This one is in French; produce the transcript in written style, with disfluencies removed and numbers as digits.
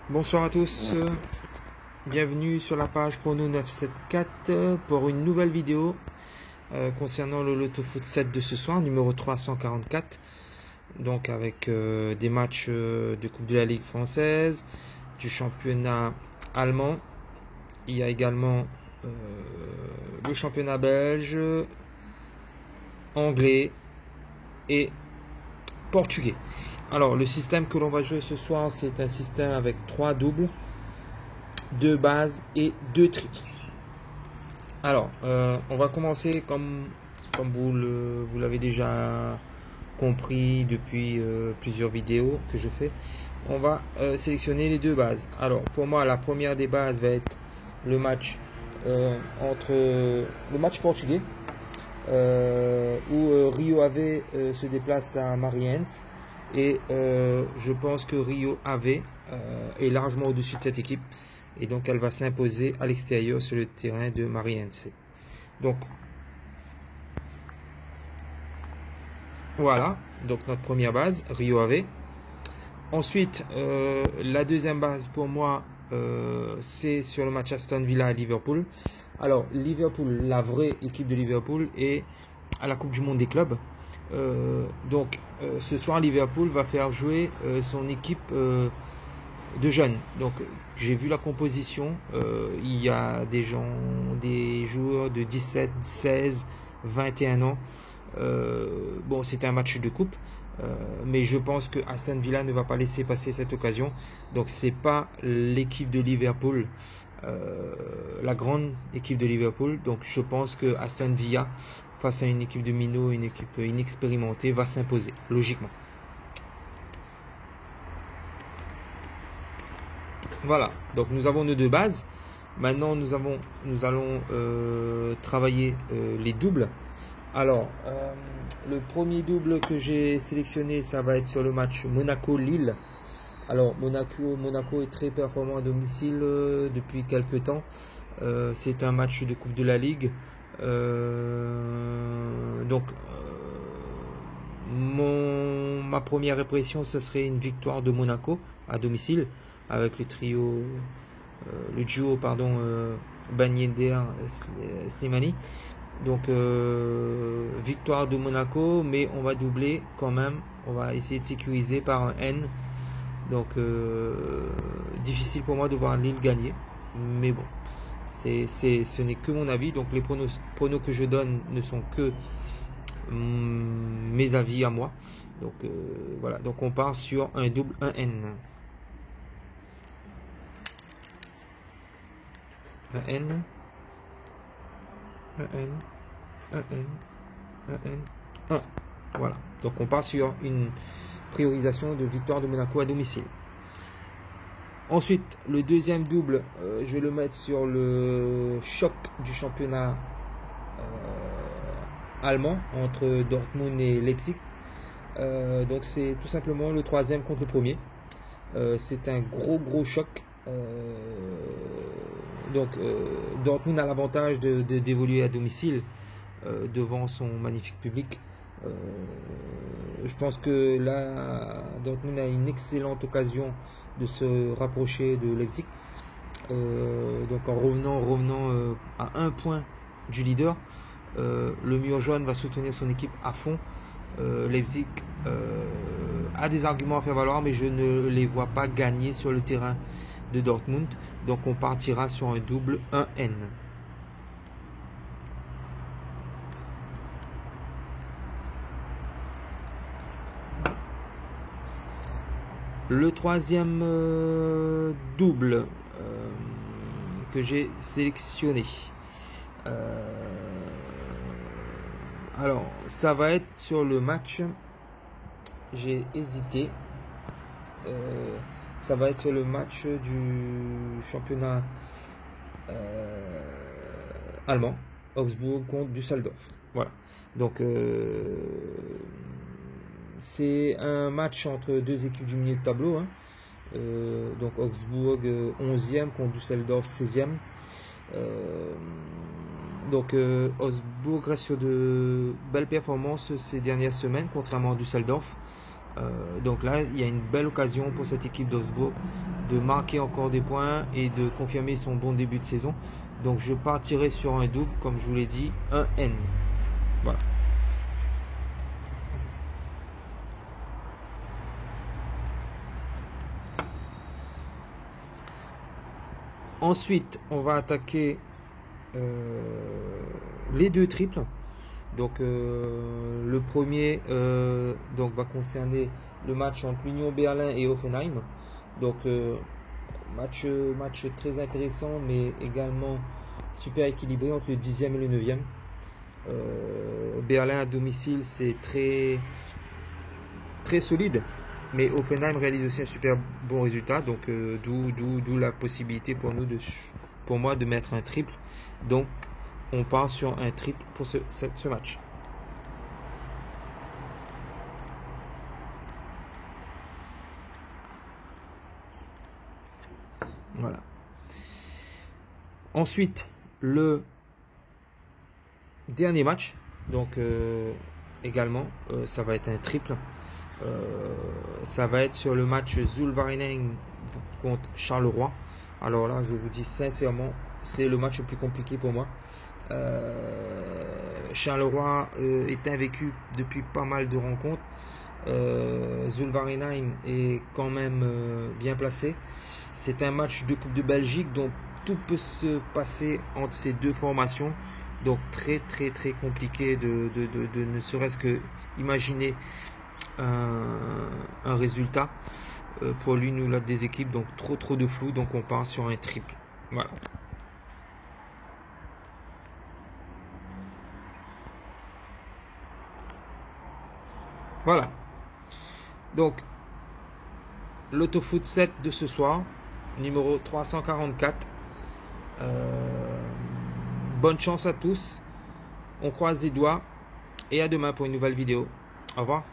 Bonsoir à tous, bienvenue sur la page Prono 974 pour une nouvelle vidéo concernant le Loto Foot 7 de ce soir, numéro 344. Donc avec des matchs de Coupe de la Ligue française, du championnat allemand. Il y a également le championnat belge, anglais et portugais. Alors le système que l'on va jouer ce soir, c'est un système avec 3 doubles, 2 bases et 2 triples. Alors on va commencer comme vous l'avez déjà compris depuis plusieurs vidéos que je fais. On va sélectionner les 2 bases. Alors pour moi, la première des bases va être le match le match portugais où Rio Ave se déplace à Mariense. Et je pense que Rio Ave est largement au-dessus de cette équipe. Et donc elle va s'imposer à l'extérieur sur le terrain de Mariense. Donc voilà, donc notre première base, Rio Ave. Ensuite, la deuxième base pour moi, c'est sur le match Aston Villa à Liverpool. Alors Liverpool, la vraie équipe de Liverpool est à la Coupe du Monde des clubs. Donc ce soir Liverpool va faire jouer son équipe de jeunes. Donc j'ai vu la composition, il y a des joueurs de 17, 16, 21 ans. Bon, c'est un match de coupe, mais je pense que Aston Villa ne va pas laisser passer cette occasion. Donc c'est pas l'équipe de Liverpool, la grande équipe de Liverpool. Donc je pense que Aston Villa, face à une équipe de minots, une équipe inexpérimentée, va s'imposer, logiquement. Voilà, donc nous avons nos 2 bases. Maintenant, nous allons travailler les doubles. Alors, le premier double que j'ai sélectionné, ça va être sur le match Monaco-Lille. Alors, Monaco est très performant à domicile depuis quelques temps. C'est un match de Coupe de la Ligue. Donc ma première impression, ce serait une victoire de Monaco à domicile avec le duo Ben Yedder Slimani. Donc victoire de Monaco, mais on va doubler quand même, on va essayer de sécuriser par un N. Donc difficile pour moi de voir Lille gagner, mais bon, ce n'est que mon avis. Donc les pronos que je donne ne sont que mes avis à moi. Donc voilà, donc on part sur un double 1N. Un N, un N, un N, un N, 1. Voilà, donc on part sur une priorisation de victoire de Monaco à domicile. Ensuite, le deuxième double, je vais le mettre sur le choc du championnat allemand entre Dortmund et Leipzig. Donc c'est tout simplement le troisième contre le premier. C'est un gros choc. Donc Dortmund a l'avantage d'évoluer à domicile devant son magnifique public. Je pense que là, Dortmund a une excellente occasion de se rapprocher de Leipzig. Donc en revenant à 1 point du leader, le mur jaune va soutenir son équipe à fond. Leipzig a des arguments à faire valoir, mais je ne les vois pas gagner sur le terrain de Dortmund. Donc on partira sur un double 1N. Le troisième double que j'ai sélectionné, alors ça va être sur le match, j'ai hésité, ça va être sur le match du championnat allemand, Augsbourg contre Düsseldorf. Voilà, donc c'est un match entre 2 équipes du milieu de tableau. Donc Augsbourg 11e contre Düsseldorf 16e. Donc Augsbourg reste sur de belles performances ces dernières semaines, contrairement à Düsseldorf. Donc là, il y a une belle occasion pour cette équipe d'Augsbourg de marquer encore des points et de confirmer son bon début de saison. Donc je partirai sur un double, comme je vous l'ai dit, un N. Voilà. Ensuite, on va attaquer les deux triples. Donc le premier donc va concerner le match entre l'Union Berlin et Hoffenheim. Donc match très intéressant, mais également super équilibré entre le 10e et le 9e. Berlin à domicile, c'est très solide, mais Hoffenheim réalise aussi un super bon résultat. Donc d'où la possibilité pour moi de mettre un triple. Donc on part sur un triple pour ce match. Voilà. Ensuite, le dernier match, donc également, ça va être un triple. Ça va être sur le match Zulvarinen contre Charleroi. Alors là, je vous dis sincèrement, c'est le match le plus compliqué pour moi. Charleroi est invaincu depuis pas mal de rencontres. Zulvarinen est quand même bien placé. C'est un match de Coupe de Belgique, donc tout peut se passer entre ces deux formations. Donc très compliqué de ne serait-ce que imaginer un résultat pour l'une ou l'autre des équipes. Donc trop de flou, donc on part sur un triple. Voilà. Voilà. Donc, l'autofoot 7 de ce soir, numéro 344. Bonne chance à tous. On croise les doigts. Et à demain pour une nouvelle vidéo. Au revoir.